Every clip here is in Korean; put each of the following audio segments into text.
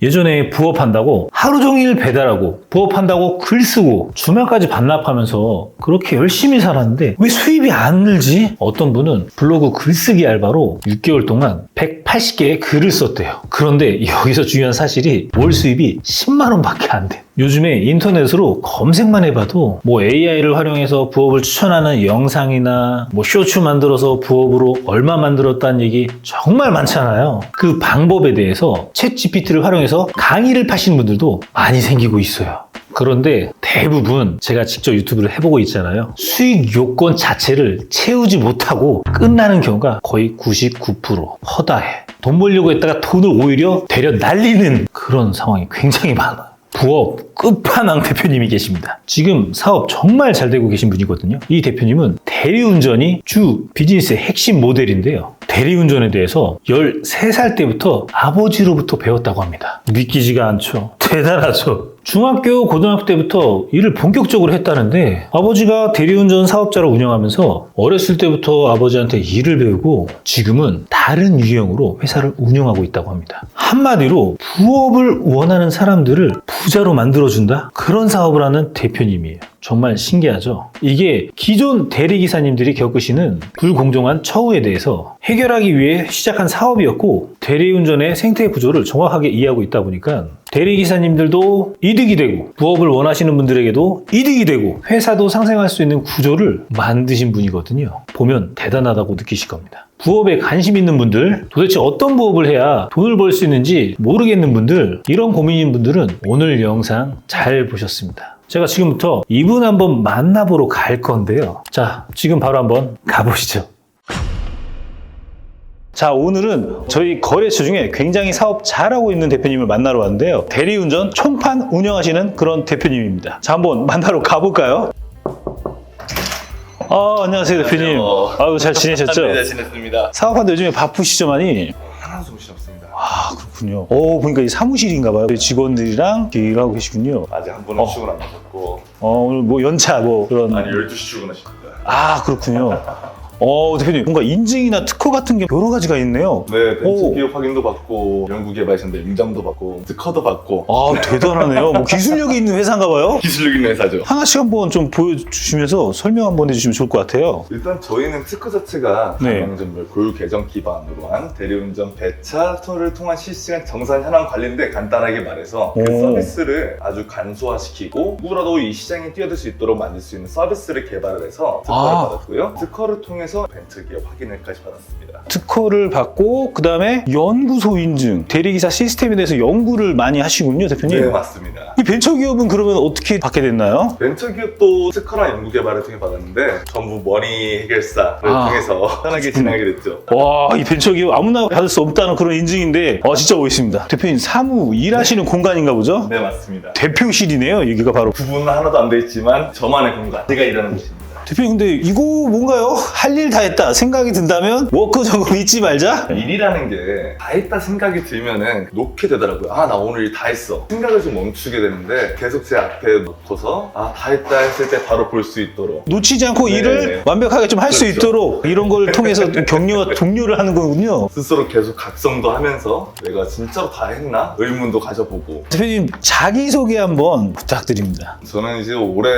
예전에 부업한다고 하루 종일 배달하고 부업한다고 글 쓰고 주말까지 반납하면서 그렇게 열심히 살았는데 왜 수입이 안 늘지? 어떤 분은 블로그 글쓰기 알바로 6개월 동안 180개의 글을 썼대요. 그런데 여기서 중요한 사실이 월 수입이 10만 원밖에 안 돼. 요즘에 인터넷으로 검색만 해봐도 뭐 AI를 활용해서 부업을 추천하는 영상이나 뭐 쇼츠 만들어서 부업으로 얼마 만들었다는 얘기 정말 많잖아요. 그 방법에 대해서 챗 GPT를 활용해서 강의를 파시는 분들도 많이 생기고 있어요. 그런데 대부분 제가 직접 유튜브를 해보고 있잖아요. 수익 요건 자체를 채우지 못하고 끝나는 경우가 거의 99% 허다해. 돈 벌려고 했다가 돈을 오히려 되려 날리는 그런 상황이 굉장히 많아요. 부업 끝판왕 대표님이 계십니다. 지금 사업 정말 잘 되고 계신 분이거든요. 이 대표님은 대리운전이 주 비즈니스의 핵심 모델인데요. 대리운전에 대해서 13살 때부터 아버지로부터 배웠다고 합니다. 믿기지가 않죠. 대단하죠. 중학교, 고등학교 때부터 일을 본격적으로 했다는데 아버지가 대리운전 사업자를 운영하면서 어렸을 때부터 아버지한테 일을 배우고 지금은 다른 유형으로 회사를 운영하고 있다고 합니다. 한마디로 부업을 원하는 사람들을 부자로 만들어준다? 그런 사업을 하는 대표님이에요. 정말 신기하죠? 이게 기존 대리기사님들이 겪으시는 불공정한 처우에 대해서 해결하기 위해 시작한 사업이었고 대리운전의 생태 구조를 정확하게 이해하고 있다 보니까 대리기사님들도 이득이 되고 부업을 원하시는 분들에게도 이득이 되고 회사도 상생할 수 있는 구조를 만드신 분이거든요. 보면 대단하다고 느끼실 겁니다. 부업에 관심 있는 분들, 도대체 어떤 부업을 해야 돈을 벌 수 있는지 모르겠는 분들, 이런 고민인 분들은 오늘 영상 잘 보셨습니다. 제가 지금부터 이분 한번 만나보러 갈 건데요. 자, 지금 바로 한번 가보시죠. 자, 오늘은 저희 거래처 중에 굉장히 사업 잘하고 있는 대표님을 만나러 왔는데요. 대리운전 총판 운영하시는 그런 대표님입니다. 자, 한번 만나러 가볼까요? 안녕하세요, 대표님. 아유, 잘 지내셨죠? 네, 잘 지냈습니다. 사업하는데 요즘에 바쁘시죠, 많이? 하나도 정신 없습니다. 아, 그렇군요. 보니까 이 사무실인가 봐요. 직원들이랑 일하고 계시군요. 아직 한 번은 출근 안 하셨고. 오늘 뭐 연차 그런. 아니, 12시 출근하십니다. 아, 그렇군요. 대표님, 뭔가 인증이나 특허 같은 게 여러 가지가 있네요. 네, 벤처 기업 확인도 받고, 연구개발센터 인정도 받고, 특허도 받고. 대단하네요. 뭐 기술력이 있는 회사인가 봐요? 기술력 있는 회사죠. 하나씩 한번 좀 보여주시면서 설명 한번 해주시면 좋을 것 같아요. 일단 저희는 특허 자체가 네. 관광전별 고유 계정 기반으로 한 대리운전 배차 투어를 통한 실시간 정산 현황 관리인데 간단하게 말해서 그 서비스를 아주 간소화시키고 누구라도 이 시장에 뛰어들 수 있도록 만들 수 있는 서비스를 개발을 해서 특허를 받았고요. 특허를 통해서 벤처기업 확인을까지 받았습니다. 특허를 받고 그 다음에 연구소 인증, 대리기사 시스템에 대해서 연구를 많이 하시군요, 대표님. 네, 맞습니다. 이 벤처기업은 그러면 어떻게 받게 됐나요? 벤처기업도 특허나 연구개발을 통해 받았는데 전부 머니 해결사를 통해서 편하게 진행하게 됐죠. 와, 이 벤처기업 아무나 받을 수 없다는 그런 인증인데 진짜 멋있습니다. 대표님 사무 일하시는 공간인가 보죠? 네, 맞습니다. 대표실이네요, 여기가 바로. 구분은 하나도 안 돼 있지만 저만의 공간, 제가 일하는 곳입니다. 대표님, 근데 이거 뭔가요? 할 일 다 했다 생각이 든다면 워크 적응 잊지 말자? 일이라는 게 다 했다 생각이 들면은 놓게 되더라고요. 나 오늘 일 다 했어. 생각을 좀 멈추게 되는데 계속 제 앞에 놓고서 다 했다 했을 때 바로 볼 수 있도록 놓치지 않고 네. 일을 완벽하게 좀 할 수 그렇죠. 있도록 이런 걸 통해서 격려와 독려를 하는 거군요. 스스로 계속 각성도 하면서 내가 진짜로 다 했나? 의문도 가져보고. 대표님, 자기소개 한번 부탁드립니다. 저는 이제 올해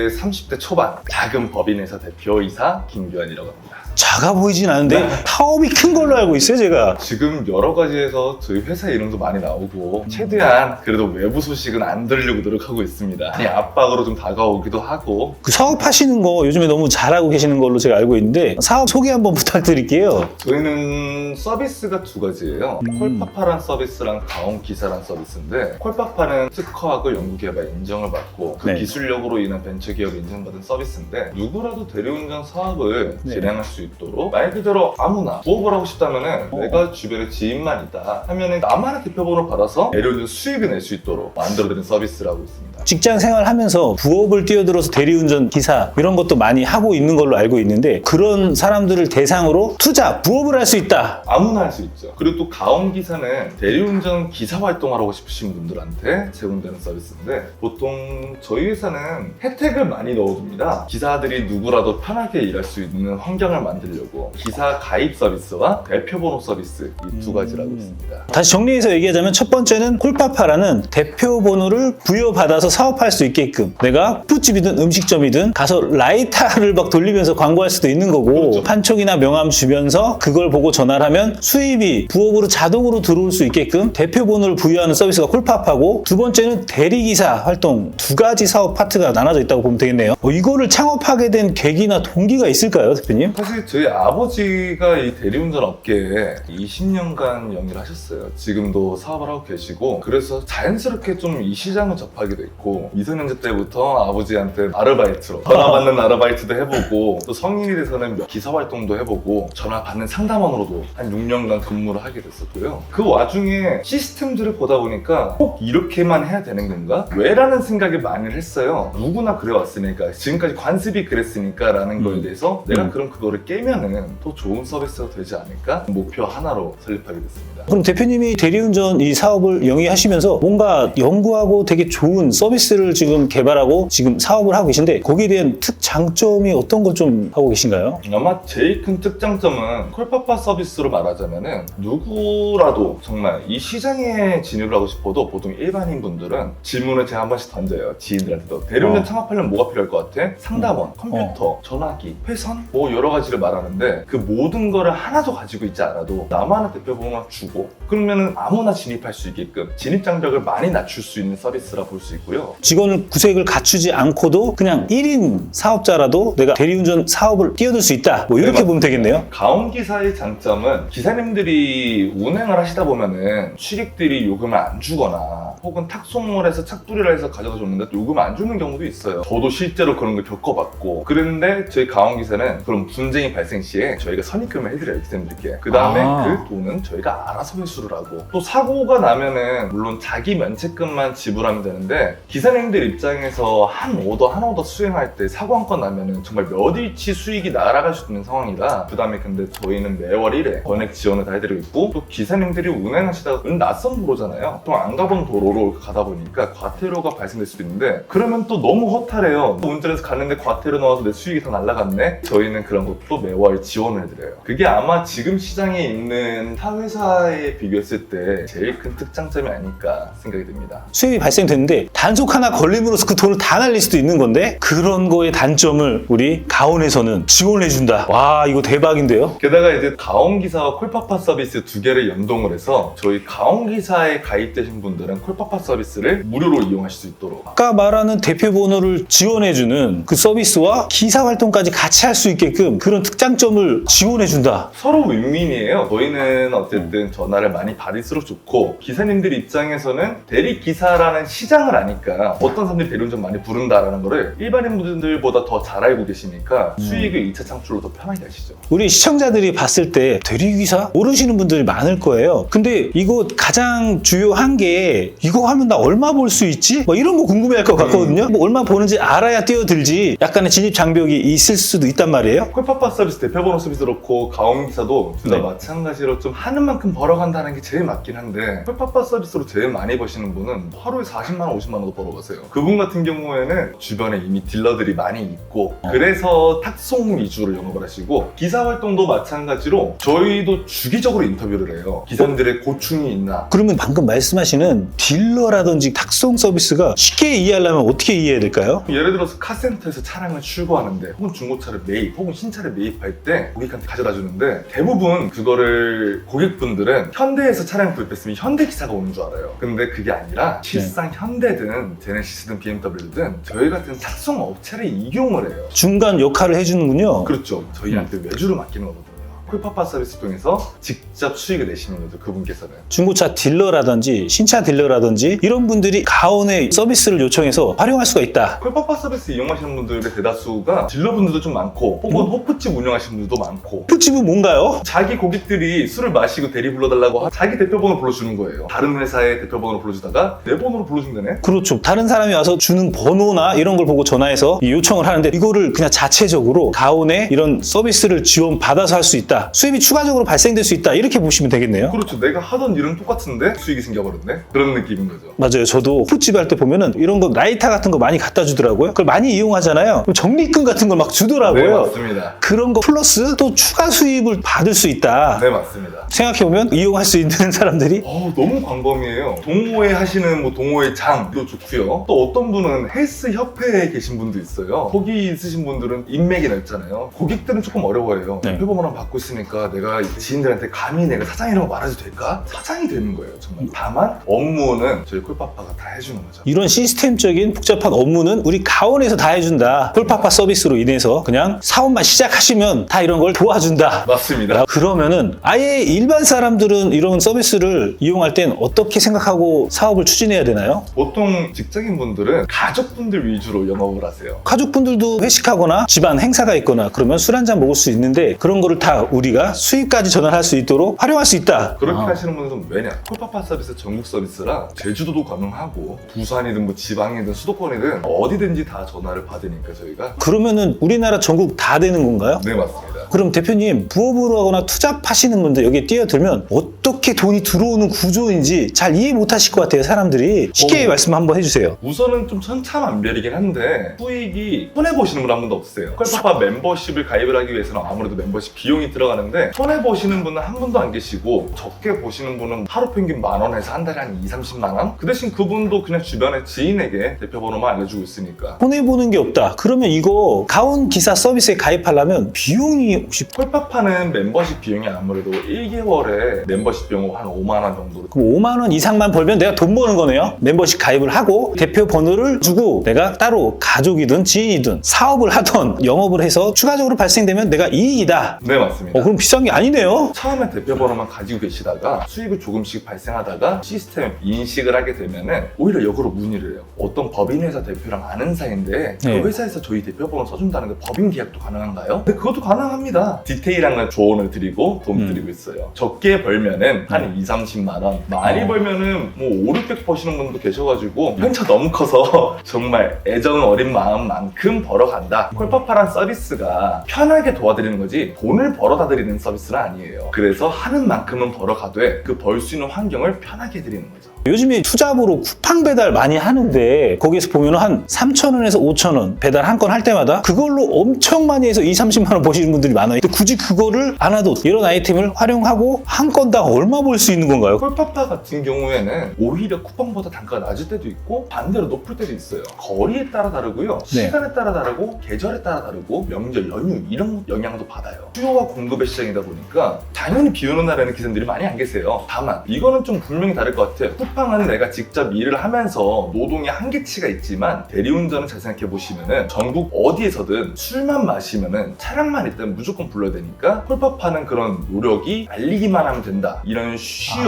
30대 초반 작은 법인회사 대표이사 김규환이라고 합니다. 작아 보이진 않은데 사업이 큰 걸로 알고 있어요, 제가. 지금 여러 가지에서 저희 회사 이름도 많이 나오고 최대한 그래도 외부 소식은 안 들으려고 노력하고 있습니다. 압박으로 좀 다가오기도 하고. 그 사업하시는 거 요즘에 너무 잘하고 계시는 걸로 제가 알고 있는데 사업 소개 한번 부탁드릴게요. 저희는 서비스가 두 가지예요. 콜파파란 서비스랑 가온기사란 서비스인데 콜파파는 특허하고 연구개발 인정을 받고 그 네. 기술력으로 인한 벤처기업 인증받은 서비스인데 누구라도 대리운전 사업을 네. 진행할 수 있도록 말 그대로 아무나 부업을 하고 싶다면은 내가 주변에 지인만 있다 하면은 나만의 대표번호 받아서 대리운전 수익을 낼 수 있도록 만들어드린 서비스를 하고 있습니다. 직장 생활하면서 부업을 뛰어들어서 대리운전 기사 이런 것도 많이 하고 있는 걸로 알고 있는데 그런 사람들을 대상으로 투자, 부업을 할 수 있다. 아무나 할 수 있죠. 그리고 또 가온기사는 대리운전 기사 활동을 하고 싶으신 분들한테 제공되는 서비스인데 보통 저희 회사는 혜택을 많이 넣어줍니다. 기사들이 누구라도 편하게 일할 수 있는 환경을 만들려고 기사 가입 서비스와 대표 번호 서비스 이 두 가지라고 있습니다. 다시 정리해서 얘기하자면 첫 번째는 콜파파라는 대표 번호를 부여받아서 사업할 수 있게끔 내가 푸집이든 음식점이든 가서 라이터를 막 돌리면서 광고할 수도 있는 거고 그렇죠. 판촉이나 명함 주면서 그걸 보고 전화를 하면 수입이 부업으로 자동으로 들어올 수 있게끔 대표 번호를 부여하는 서비스가 콜파파고 두 번째는 대리기사 활동 두 가지 사업 파트가 나눠져 있다고 보면 되겠네요. 이거를 창업하게 된 계기나 동기가 있을까요, 대표님? 사실 저희 아버지가 이 대리운전 업계에 20년간 영위를 하셨어요. 지금도 사업을 하고 계시고 그래서 자연스럽게 좀 이 시장을 접하게 됐고 미성년자 때부터 아버지한테 아르바이트로 전화 받는 아르바이트도 해보고 또 성인이 돼서는 기사 활동도 해보고 전화 받는 상담원으로도 한 6년간 근무를 하게 됐었고요. 그 와중에 시스템들을 보다 보니까 꼭 이렇게만 해야 되는 건가? 왜? 라는 생각을 많이 했어요. 누구나 그래왔으니까 지금까지 관습이 그랬으니까 라는 거에 대해서 내가 그럼 그거를 깨면은 더 좋은 서비스가 되지 않을까? 목표 하나로 설립하게 됐습니다. 그럼 대표님이 대리운전 이 사업을 영위하시면서 뭔가 연구하고 되게 좋은 서비스를 지금 개발하고 지금 사업을 하고 계신데 거기에 대한 특장점이 어떤 걸 좀 하고 계신가요? 아마 제일 큰 특장점은 콜파파 서비스로 말하자면은 누구라도 정말 이 시장에 진입을 하고 싶어도 보통 일반인 분들은 질문을 제가 한 번씩 던져요. 지인들한테도. 대리운전 창업하려면 뭐가 필요할 것 같아? 상담원, 컴퓨터, 전화기, 회선? 뭐 여러 가지를 말하는데 그 모든 거를 하나도 가지고 있지 않아도 나만의 대표번호만 주고 그러면은 아무나 진입할 수 있게끔 진입 장벽을 많이 낮출 수 있는 서비스라 볼 수 있고요. 직원을 구색을 갖추지 않고도 그냥 1인 사업자라도 내가 대리운전 사업을 뛰어들 수 있다. 뭐 이렇게 네, 보면 되겠네요. 가온기사의 장점은 기사님들이 운행을 하시다 보면은 취객들이 요금을 안 주거나 혹은 탁송물에서 착불이라 해서 가져다 줬는데 요금 안 주는 경우도 있어요. 저도 실제로 그런 걸 겪어봤고 그랬는데 저희 가온기사는 그런 분쟁이 발생 시에 저희가 선입금을 해드려요. 기사님들께. 그 다음에 그 돈은 저희가 알아서 회수를 하고 또 사고가 나면은 물론 자기 면책금만 지불하면 되는데 기사님들 입장에서 한 오더 수행할 때 사고 한 건 나면은 정말 몇 일치 수익이 날아갈 수 있는 상황이라 그 다음에 근데 저희는 매월 1회 전액 지원을 다 해드리고 있고 또 기사님들이 운행하시다가 낯선 도로잖아요. 또 안 가본 도로로 가다 보니까 과태료가 발생될 수도 있는데 그러면 또 너무 허탈해요. 운전해서 갔는데 과태료 나와서 내 수익이 다 날아갔네? 저희는 그런 것도 매월 지원을 해드려요. 그게 아마 지금 시장에 있는 타 회사에 비교했을 때 제일 큰 특장점이 아닐까 생각이 듭니다. 수입이 발생됐는데 단속 하나 걸림으로써 그 돈을 다 날릴 수도 있는 건데 그런 거의 단점을 우리 가온에서는 지원을 해준다. 와, 이거 대박인데요? 게다가 이제 가온기사와 콜파파 서비스 두 개를 연동을 해서 저희 가온기사에 가입되신 분들은 콜파파 서비스를 무료로 이용하실 수 있도록 아까 말하는 대표 번호를 지원해주는 그 서비스와 기사 활동까지 같이 할 수 있게끔 그런 특장점을 지원해준다. 서로 윈윈이에요. 저희는 어쨌든 전화를 많이 받을수록 좋고 기사님들 입장에서는 대리기사라는 시장을 아니까 어떤 사람들이 대리운전 많이 부른다라는 거를 일반인 분들보다 더 잘 알고 계시니까 수익을 2차 창출로 더 편하게 하시죠. 우리 시청자들이 봤을 때 대리기사 모르시는 분들이 많을 거예요. 근데 이거 가장 주요한 게 이거 하면 나 얼마 벌 수 있지? 뭐 이런 거 궁금해할 것 같거든요. 뭐 얼마 버는지 알아야 뛰어들지 약간의 진입 장벽이 있을 수도 있단 말이에요. 콜파파 서비스 대표번호 서비스 그렇고 가온기사도 둘 다 네. 마찬가지로 좀 하는 만큼 벌어간다는 게 제일 맞긴 한데 콜파파 서비스로 제일 많이 버시는 분은 하루에 40만 원, 50만 원도 벌어가세요. 그분 같은 경우에는 주변에 이미 딜러들이 많이 있고 그래서 탁송 위주로 영업을 하시고 기사 활동도 마찬가지로 저희도 주기적으로 인터뷰를 해요. 기사님들의 고충이 있나. 그러면 방금 말씀하시는 딜러라든지 탁송 서비스가 쉽게 이해하려면 어떻게 이해해야 될까요? 예를 들어서 카센터에서 차량을 출고하는데 혹은 중고차를 매입 혹은 신차를 매입할 때 고객한테 가져다 주는데 대부분 그거를 고객분들은 현대에서 차량 구입했으면 현대기사가 오는 줄 알아요. 근데 그게 아니라 실상 현대든 제네시스든 BMW든 저희 같은 탁송 업체를 이용을 해요. 중간 역할을 해주는군요. 그렇죠. 저희한테 외주를 맡기는 거거든요. 콜파파 서비스 통해서 직접 수익을 내시는 거죠. 그분께서는. 중고차 딜러라든지 신차 딜러라든지 이런 분들이 가온의 서비스를 요청해서 활용할 수가 있다. 콜파파 서비스 이용하시는 분들의 대다수가 딜러분들도 좀 많고 혹은 호프집 운영하시는 분들도 많고 호프집은 뭔가요? 자기 고객들이 술을 마시고 대리 불러달라고 자기 대표번호 불러주는 거예요. 다른 회사의 대표번호 불러주다가 내 번호로 불러준다네? 그렇죠. 다른 사람이 와서 주는 번호나 이런 걸 보고 전화해서 이 요청을 하는데 이거를 그냥 자체적으로 가온의 이런 서비스를 지원받아서 할 수 있다. 있다. 수입이 추가적으로 발생될 수 있다. 이렇게 보시면 되겠네요. 그렇죠. 내가 하던 일은 똑같은데 수익이 생겨버렸네? 그런 느낌인 거죠. 맞아요. 저도 호프집 할 때 보면은 이런 거 라이터 같은 거 많이 갖다 주더라고요. 그걸 많이 이용하잖아요. 그럼 적립금 같은 걸 막 주더라고요. 네, 맞습니다. 그런 거 플러스 또 추가 수입을 받을 수 있다. 네, 맞습니다. 생각해보면 이용할 수 있는 사람들이 너무 광범위해요. 동호회 하시는 동호회 장도 좋고요. 또 어떤 분은 헬스 협회에 계신 분도 있어요. 거기 있으신 분들은 인맥이 넓잖아요. 고객들은 조금 어려워해요. 네. 대표번호 받고 있으니까 내가 지인들한테 감히 내가 사장이라고 말해도 될까? 사장이 되는 거예요, 정말. 다만 업무는 저희 콜파파가 다 해주는 거죠. 이런 시스템적인 복잡한 업무는 우리 가온에서 다 해준다. 콜파파 서비스로 인해서 그냥 사업만 시작하시면 다 이런 걸 도와준다. 맞습니다. 그러면은 아예 일반 사람들은 이런 서비스를 이용할 땐 어떻게 생각하고 사업을 추진해야 되나요? 보통 직장인분들은 가족분들 위주로 영업을 하세요. 가족분들도 회식하거나 집안 행사가 있거나 그러면 술 한잔 먹을 수 있는데 그런 거를 다 우리가 수익까지 전환할 수 있도록 활용할 수 있다. 그렇게 하시는 분들은 왜냐? 콜파파 서비스 전국 서비스라 제주도도 가능하고 부산이든 뭐 지방이든 수도권이든 어디든지 다 전화를 받으니까 저희가. 그러면은 우리나라 전국 다 되는 건가요? 네, 맞습니다. 그럼 대표님 부업으로 하거나 투잡하시는 분들 여기에 뛰어들면 어떻게 돈이 들어오는 구조인지 잘 이해 못하실 것 같아요. 사람들이 쉽게 말씀 한번 해주세요. 우선은 좀 천차만별이긴 한데 수익이 손해보시는 분 한 분도 없어요. 콜파파 멤버십을 가입을 하기 위해서는 아무래도 멤버십 비용이 들어가는데 손해보시는 분은 한 분도 안 계시고 적게 보시는 분은 하루 평균 10,000원에서 한 달에 한 20-30만 원? 그 대신 그분도 그냥 주변에 지인에게 대표번호만 알려주고 있으니까. 손해보는 게 없다. 그러면 이거 가온 기사 서비스에 가입하려면 비용이 혹시 콜파파는 멤버십 비용이 아무래도 1개월에 멤버십 비용 한 5만 원 정도로. 그럼 5만 원 이상만 벌면 내가 돈 버는 거네요. 멤버십 가입을 하고 대표 번호를 주고 내가 따로 가족이든 지인이든 사업을 하던 영업을 해서 추가적으로 발생되면 내가 이익이다. 네, 맞습니다. 그럼 비싼 게 아니네요. 처음에 대표번호만 가지고 계시다가 수익을 조금씩 발생하다가 시스템 인식을 하게 되면은 오히려 역으로 문의를 해요. 어떤 법인회사 대표랑 아는 사이인데 네. 그 회사에서 저희 대표번호 써준다는데 법인 계약도 가능한가요? 네, 그것도 가능합니다. 디테일한 건 조언을 드리고 도움 드리고 있어요. 적게 벌면은 한 2-30만 원, 많이 벌면은 뭐 5-600 버시는 분도 계셔가지고 편차 너무 커서 정말 애정 어린 마음만큼 벌어간다. 콜파파란 서비스가 편하게 도와드리는 거지 돈을 벌어다 드리는 서비스는 아니에요. 그래서 하는 만큼은 벌어가되 그 벌 수 있는 환경을 편하게 해드리는 거죠. 요즘에 투잡으로 쿠팡 배달 많이 하는데 거기에서 보면 한 3,000원에서 5,000원 배달 한 건 할 때마다 그걸로 엄청 많이 해서 2-30만 원 버시는 분들이 많아요. 근데 굳이 그거를 안 하도 이런 아이템을 활용하고 한 건당 얼마 벌 수 있는 건가요? 콜파파 같은 경우에는 오히려 쿠팡보다 단가가 낮을 때도 있고 반대로 높을 때도 있어요. 거리에 따라 다르고요. 네. 시간에 따라 다르고 계절에 따라 다르고 명절, 연휴 이런 영향도 받아요. 수요와 공급의 시장이다 보니까 당연히 비 오는 날에는 기사님들이 많이 안 계세요. 다만 이거는 좀 분명히 다를 것 같아요. 쿠팡은 내가 직접 일을 하면서 노동의 한계치가 있지만 대리운전은 잘 생각해 보시면은 전국 어디에서든 술만 마시면은 차량만 있다면 무조건 불러야 되니까 콜파파는 그런 노력이 알리기만 하면 된다. 이런 쉬운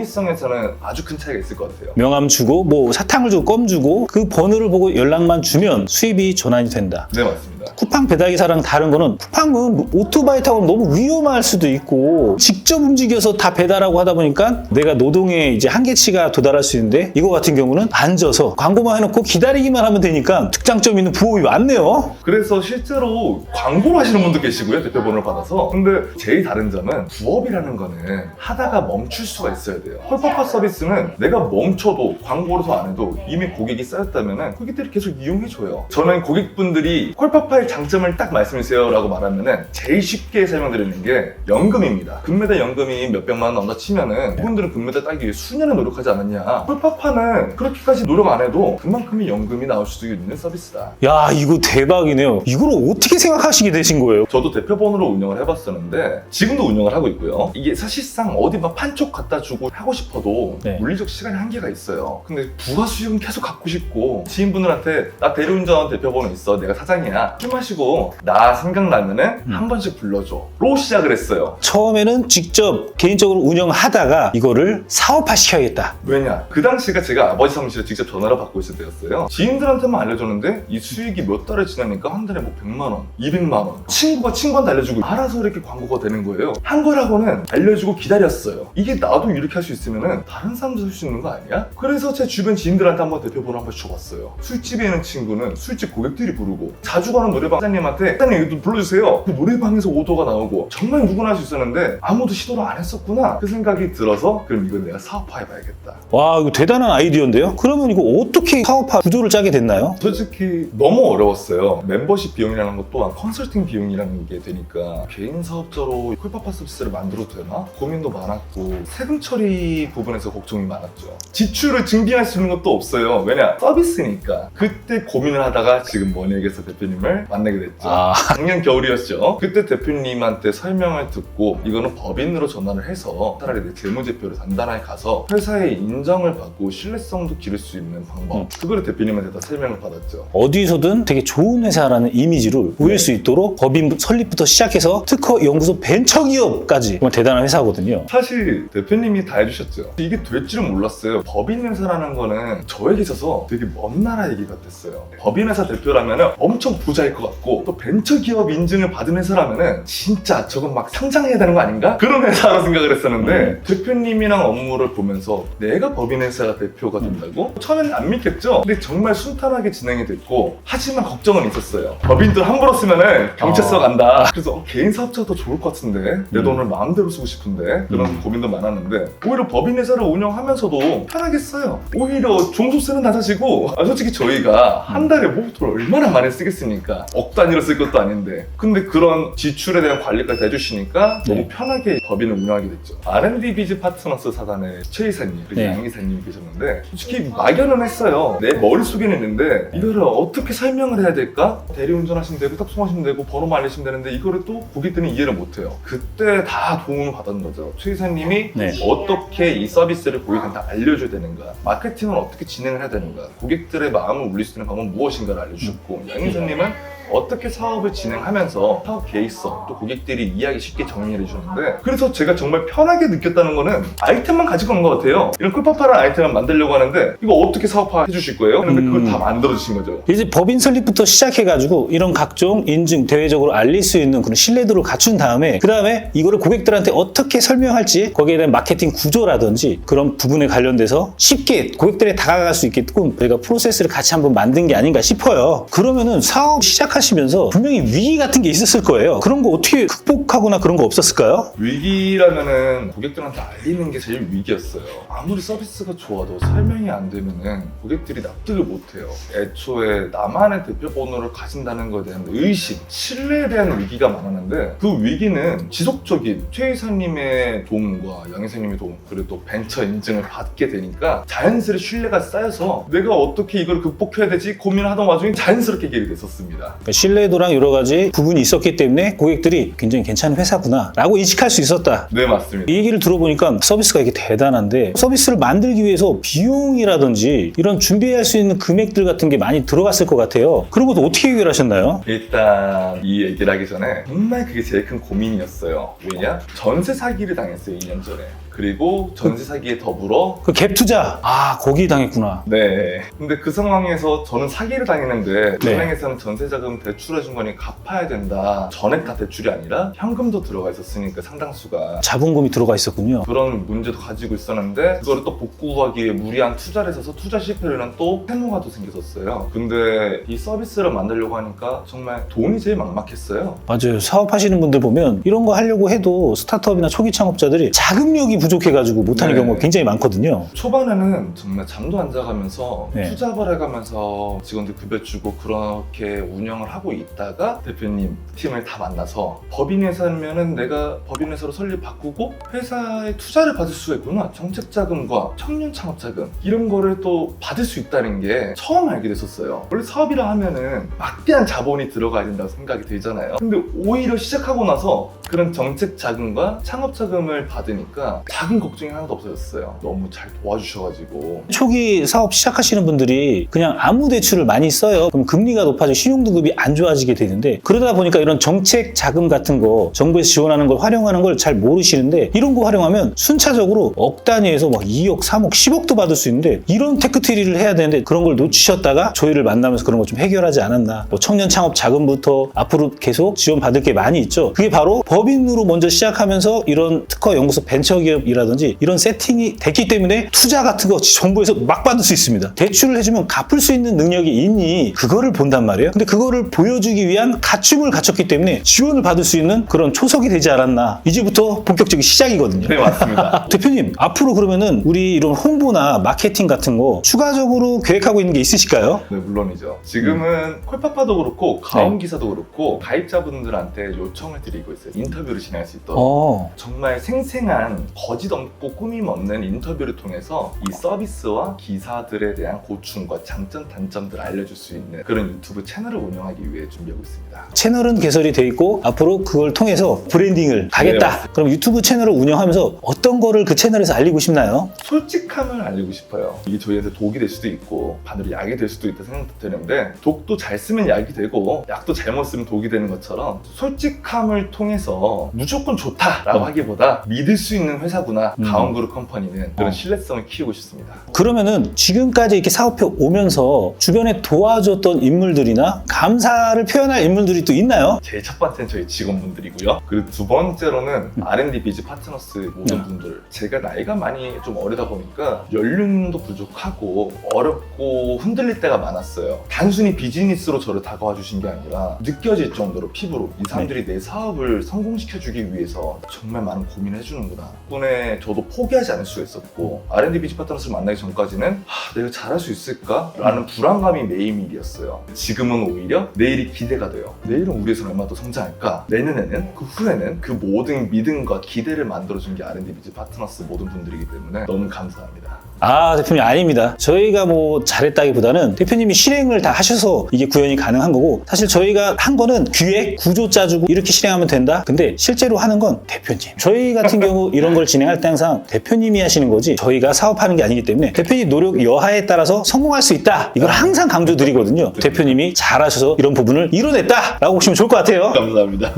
용이성에서는 아주 큰 차이가 있을 것 같아요. 명함 주고 뭐 사탕을 주고 껌 주고 그 번호를 보고 연락만 주면 수입이 전환이 된다. 네, 맞습니다. 쿠팡 배달기사랑 다른 거는 쿠팡은 오토바이 타고 너무 위험할 수도 있고 직접 움직여서 다 배달하고 하다 보니까 내가 노동의 이제 한계치가 도달할 수 있는데 이거 같은 경우는 앉아서 광고만 해놓고 기다리기만 하면 되니까 특장점 있는 부업이 많네요. 그래서 실제로 광고를 하시는 분도 계시고요, 대표번호를 받아서. 근데 제일 다른 점은 부업이라는 거는 하다가 멈출 수가 있어야 돼요. 콜파파 서비스는 내가 멈춰도 광고를 더 안 해도 이미 고객이 쌓였다면 고객들이 계속 이용해줘요. 저는 고객분들이 콜파파의 장점을 딱 말씀해주세요 라고 말하면 제일 쉽게 설명드리는 게 연금입니다. 금메달 연금이 몇백만 원 넘다 치면은 그분들은 금메달 따기 위해 수년을 노력하지 않았냐. 콜파파는 그렇게까지 노력 안 해도 그만큼의 연금이 나올 수도 있는 서비스다. 야, 이거 대박이네요. 이걸 어떻게 생각하시게 되신 거예요? 저도 대표번호로 운영을 해봤었는데 지금도 운영을 하고 있고요. 이게 사실상 어디 막 판촉 갖다 주고 하고 싶어도 네. 물리적 시간이 한계가 있어요. 근데 부가 수익은 계속 갖고 싶고 지인분들한테 나 대리운전 대표번호 있어, 내가 사장이야, 술 마시고 나 생각나면은 한 번씩 불러줘 로 시작을 했어요. 처음에는 직접 개인적으로 운영하다가 이거를 사업화 시켜야겠다. 왜냐? 그 당시가 제가 아버지 사무실에 직접 전화를 받고 있을 때였어요. 지인들한테만 알려줬는데 이 수익이 몇 달에 지나니까 한 달에 뭐 100만 원, 200만 원. 친구가 친구한테 알려주고 알아서 이렇게 광고가 되는 거예요. 한 거라고는 알려주고 기다렸어요. 이게 나도 이렇게 할 수 있으면은 다른 사람도 할 수 있는 거 아니야? 그래서 제 주변 지인들한테 한번 대표번호 한번 줘봤어요. 술집에 있는 친구는 술집 고객들이 부르고 자주 가는 가까운 노래방 사장님한테 사장님 이거 좀 불러주세요. 그 노래방에서 오더가 나오고 정말 누구나 할 수 있었는데 아무도 시도를 안 했었구나 그 생각이 들어서 그럼 이건 내가 사업화해봐야겠다. 와, 이거 대단한 아이디어인데요? 그러면 이거 어떻게 사업화 구조를 짜게 됐나요? 솔직히 너무 어려웠어요. 멤버십 비용이라는 것 또한 컨설팅 비용이라는 게 되니까 개인 사업자로 콜파파 서비스를 만들어도 되나? 고민도 많았고 세금 처리 부분에서 걱정이 많았죠. 지출을 증빙할 수 있는 것도 없어요. 왜냐? 서비스니까. 그때 고민을 하다가 지금 머니에게서 대표님을 만나게 됐죠. 작년 겨울이었죠. 그때 대표님한테 설명을 듣고 이거는 법인으로 전환을 해서 차라리 내 재무제표를 단단하게 가서 회사의 인정을 받고 신뢰성도 기를 수 있는 방법 그거를 대표님한테 다 설명을 받았죠. 어디서든 되게 좋은 회사라는 이미지를 보일 수 있도록 법인 설립부터 시작해서 특허 연구소 벤처기업까지 정말 대단한 회사거든요. 사실 대표님이 다 해주셨죠. 이게 될 줄은 몰랐어요. 법인회사라는 거는 저에게 있어서 되게 먼 나라 얘기 같았어요. 법인회사 대표라면 엄청 부자일 것 같고 또 벤처기업 인증을 받은 회사라면 진짜 저건 막 상장해야 되는 거 아닌가? 그런 회사라고 생각을 했었는데 대표님이랑 업무를 보면서 내가 법인회사가 대표가 된다고? 처음에는 안 믿겠죠? 근데 정말 순탄하게 진행이 됐고 하지만 걱정은 있었어요. 법인들 함부로 쓰면은 경찰서 간다. 그래서 개인 사업자가 더 좋을 것 같은데 내 돈을 마음대로 쓰고 싶은데 그런 고민도 많았는데 오히려 법인회사를 운영하면서도 편하게 써요. 오히려 종소세는 낮아지고 솔직히 저희가 한 달에 돈을 얼마나 많이 쓰겠습니까? 억 단위로 쓸 것도 아닌데 근데 그런 지출에 대한 관리까지 다 해주시니까 너무 편하게 법인을 운영하게 됐죠. R&D 비즈 파트너스 사단의 최 이사님 그리고 양 이사님이 계셨는데 솔직히 막연은 했어요. 내 머릿속에는 있는데 이거를 어떻게 설명을 해야 될까? 대리운전 하시면 되고 탑송하시면 되고 번호만 알리시면 되는데 이거를 또 고객들은 이해를 못해요. 그때 다 도움을 받은 거죠. 최 이사님이 어떻게 이 서비스를 고객한테 알려줘야 되는가, 마케팅을 어떻게 진행을 해야 되는가, 고객들의 마음을 울릴 수 있는 방법은 무엇인가를 알려주셨고 양 이사님은 어떻게 사업을 진행하면서 사업 계획서 또 고객들이 이해하기 쉽게 정리해 주셨는데 그래서 제가 정말 편하게 느꼈다는 거는 아이템만 가지고 온 것 같아요. 이런 콜파파라는 아이템을 만들려고 하는데 이거 어떻게 사업화 해주실 거예요? 근데 그걸 다 만들어 주신 거죠. 이제 법인 설립부터 시작해가지고 이런 각종 인증 대외적으로 알릴 수 있는 그런 신뢰도를 갖춘 다음에 그 다음에 이거를 고객들한테 어떻게 설명할지 거기에 대한 마케팅 구조라든지 그런 부분에 관련돼서 쉽게 고객들에 다가갈 수 있게끔 저희가 프로세스를 같이 한번 만든 게 아닌가 싶어요. 그러면은 사업 시작하시면서 분명히 위기 같은 게 있었을 거예요. 그런 거 어떻게 극복하거나 그런 거 없었을까요? 위기라면은 고객들한테 알리는 게 제일 위기였어요. 아무리 서비스가 좋아도 설명이 안 되면은 고객들이 납득을 못해요. 애초에 나만의 대표번호를 가진다는 것에 대한 의심, 신뢰에 대한 위기가 많았는데 그 위기는 지속적인 최 이사님의 도움과 양 이사님의 도움 그리고 또 벤처 인증을 받게 되니까 자연스레 신뢰가 쌓여서 내가 어떻게 이걸 극복해야 되지 고민하던 와중에 자연스럽게 해결이 됐었습니다. 그러니까 신뢰도랑 여러 가지 부분이 있었기 때문에 고객들이 굉장히 괜찮은 회사구나 라고 인식할 수 있었다. 네, 맞습니다. 이 얘기를 들어보니까 서비스가 이게 대단한데 서비스를 만들기 위해서 비용이라든지 이런 준비할 수 있는 금액들 같은 게 많이 들어갔을 것 같아요. 그런 것도 어떻게 해결하셨나요? 일단 이 얘기를 하기 전에 정말 그게 제일 큰 고민이었어요. 왜냐? 전세 사기를 당했어요, 2년 전에. 그리고 전세 사기에 더불어 그 갭 투자 거기 당했구나. 네. 근데 그 상황에서 저는 사기를 당했는데 네. 은행에서는 전세자금 대출해준 거니 갚아야 된다. 전액 다 대출이 아니라 현금도 들어가 있었으니까 상당수가 자본금이 들어가 있었군요. 그런 문제도 가지고 있었는데 그거를 또 복구하기 위해 무리한 투자를 해서 투자 실패로는 또 채무가 또 생겼었어요. 근데 이 서비스를 만들려고 하니까 정말 돈이 제일 막막했어요. 맞아요. 사업하시는 분들 보면 이런 거 하려고 해도 스타트업이나 초기 창업자들이 자금력이 부족해가지고 못하는 경우가 굉장히 많거든요. 초반에는 정말 잠도 안 자가면서 네. 투잡을 해가면서 직원들 급여 주고 그렇게 운영을 하고 있다가 대표님 팀을 다 만나서 법인회사면은 내가 법인회사로 설립 바꾸고 회사에 투자를 받을 수가 있구나. 정책자금과 청년 창업자금 이런 거를 또 받을 수 있다는 게 처음 알게 됐었어요. 원래 사업이라 하면은 막대한 자본이 들어가야 된다고 생각이 들잖아요. 근데 오히려 시작하고 나서 그런 정책자금과 창업자금을 받으니까 자금 걱정이 하나도 없어졌어요. 너무 잘 도와주셔가지고. 초기 사업 시작하시는 분들이 그냥 아무 대출을 많이 써요. 그럼 금리가 높아지고 신용등급이 안 좋아지게 되는데 그러다 보니까 이런 정책 자금 같은 거 정부에서 지원하는 걸 활용하는 걸 잘 모르시는데 이런 거 활용하면 순차적으로 억 단위에서 막 2억, 3억, 10억도 받을 수 있는데 이런 테크트리를 해야 되는데 그런 걸 놓치셨다가 저희를 만나면서 그런 거 좀 해결하지 않았나. 뭐 청년 창업 자금부터 앞으로 계속 지원 받을 게 많이 있죠. 그게 바로 법인으로 먼저 시작하면서 이런 특허 연구소 벤처기업 개념이라든지 이런 세팅이 됐기 때문에 투자 같은 거 정부에서 막 받을 수 있습니다. 대출을 해주면 갚을 수 있는 능력이 있니? 그거를 본단 말이에요. 근데 그거를 보여주기 위한 갖춤을 갖췄기 때문에 지원을 받을 수 있는 그런 초석이 되지 않았나. 이제부터 본격적인 시작이거든요. 네, 맞습니다. 대표님, 앞으로 그러면은 우리 이런 홍보나 마케팅 같은 거 추가적으로 계획하고 있는 게 있으실까요? 네, 물론이죠. 지금은 콜파파도 그렇고 가온 기사도 그렇고 가입자분들한테 요청을 드리고 있어요. 인터뷰를 진행할 수 있도록. 정말 생생한 거짓 없고 꾸밈 없는 인터뷰를 통해서 이 서비스와 기사들에 대한 고충과 장점, 단점들을 알려줄 수 있는 그런 유튜브 채널을 운영하기 위해 준비하고 있습니다. 채널은 개설이 돼 있고 앞으로 그걸 통해서 브랜딩을 가겠다. 그럼 유튜브 채널을 운영하면서 어떤 거를 그 채널에서 알리고 싶나요? 솔직함을 알리고 싶어요. 이게 저희한테 독이 될 수도 있고 반대로 약이 될 수도 있다 생각도 되는데 독도 잘 쓰면 약이 되고 약도 잘못 쓰면 독이 되는 것처럼 솔직함을 통해서 무조건 좋다라고 하기보다 믿을 수 있는 회사구나. 가온그룹 컴퍼니는 그런 신뢰성을 키우고 싶습니다. 그러면은 지금까지 이렇게 사업해 오면서 주변에 도와줬던 인물들이나 감사를 표현할 인물들이 또 있나요? 제일 첫 번째는 저희 직원분들이고요. 그리고 두 번째로는 R&D 비즈 파트너스 모든 분들. 제가 나이가 많이 좀 어리다 보니까 연륜도 부족하고 어렵고 흔들릴 때가 많았어요. 단순히 비즈니스로 저를 다가와 주신 게 아니라 느껴질 정도로 피부로 이 사람들이 내 사업을 성공시켜주기 위해서 정말 많은 고민을 해주는구나. 덕분에 저도 포기하지 않을 수가 있었고 R&D 비즈 파트너스를 만나기 전까지는 내가 잘할 수 있을까? 라는 불안감이 매일매일이었어요. 지금은 오히려 내일이 기대가 돼요. 내일은 우리 회사는 얼마나 더 성장할까? 내년에는 그 후에는 그 모든 믿음과 기대를 만들어준 게 R&D 비즈 파트너스 모든 분들이기 때문에 너무 감사합니다. 아, 대표님 아닙니다. 저희가 뭐 잘했다기보다는 대표님이 실행을 다 하셔서 이게 구현이 가능한 거고, 사실 저희가 한 거는 기획, 구조 짜주고 이렇게 실행하면 된다. 근데 실제로 하는 건 대표님. 저희 같은 경우 이런 걸 진행할 때 항상 대표님이 하시는 거지 저희가 사업하는 게 아니기 때문에 대표님 노력 여하에 따라서 성공할 수 있다. 이걸 항상 강조드리거든요. 대표님이 잘하셔서 이런 부분을 이뤄냈다라고 보시면 좋을 것 같아요. 감사합니다.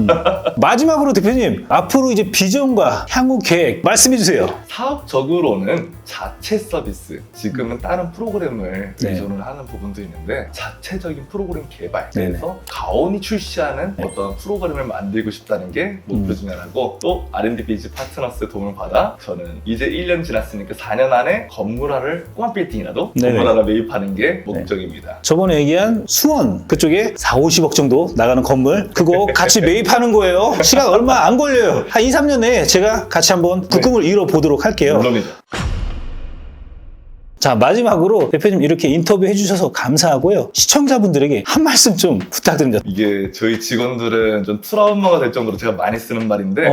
마지막으로 대표님, 앞으로 이제 비전과 향후 계획 말씀해 주세요. 사업적으로는 자체 서비스, 지금은 다른 프로그램을 네. 의존을 하는 부분도 있는데 자체적인 프로그램 개발, 네네. 그래서 가온이 출시하는 네. 어떤 프로그램을 만들고 싶다는 게 목표 중에 하나고, 또 R&D 비즈 파트너스의 도움을 받아 저는 이제 1년 지났으니까 4년 안에 건물 하나를 꼬마 빌딩이라도 네네. 건물 하나 매입하는 게 목적입니다. 저번에 얘기한 수원 그쪽에 4, 50억 정도 나가는 건물 그거 같이 매입하는 거예요. 시간 얼마 안 걸려요. 한 2, 3년 내에 제가 같이 한번 부금을 이뤄보도록 할게요. 물론이죠. 자, 마지막으로 대표님 이렇게 인터뷰 해주셔서 감사하고요. 시청자분들에게 한 말씀 좀 부탁드립니다. 이게 저희 직원들은 좀 트라우마가 될 정도로 제가 많이 쓰는 말인데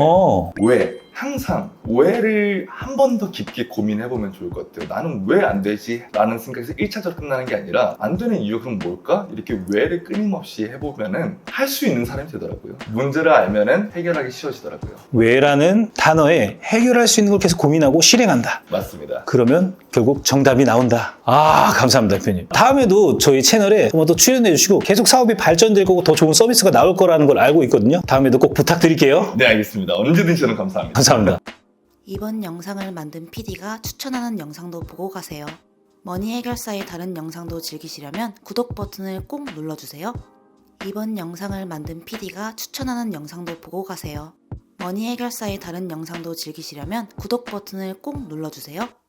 왜? 항상 왜를 한 번 더 깊게 고민해보면 좋을 것 같아요. 나는 왜 안 되지? 라는 생각에서 1차적으로 끝나는 게 아니라 안 되는 이유 그럼 뭘까? 이렇게 왜를 끊임없이 해보면은 할 수 있는 사람이 되더라고요. 문제를 알면은 해결하기 쉬워지더라고요. 왜라는 단어에 해결할 수 있는 걸 계속 고민하고 실행한다. 맞습니다. 그러면 결국 정답이 나온다. 아, 감사합니다, 대표님. 다음에도 저희 채널에 한번 또 출연해 주시고 계속 사업이 발전될 거고 더 좋은 서비스가 나올 거라는 걸 알고 있거든요. 다음에도 꼭 부탁드릴게요. 네, 알겠습니다. 언제든지 저는 감사합니다. 감사합니다. 이번 영상을 만든 PD가 추천하는 영상도 보고 가세요. 머니 해결사의 다른 영상도 즐기시려면 구독 버튼을 꼭 눌러주세요. 이번 영상을 만든 PD가 추천하는 영상도 보고 가세요. 머니 해결사의 다른 영상도 즐기시려면 구독 버튼을 꼭 눌러주세요.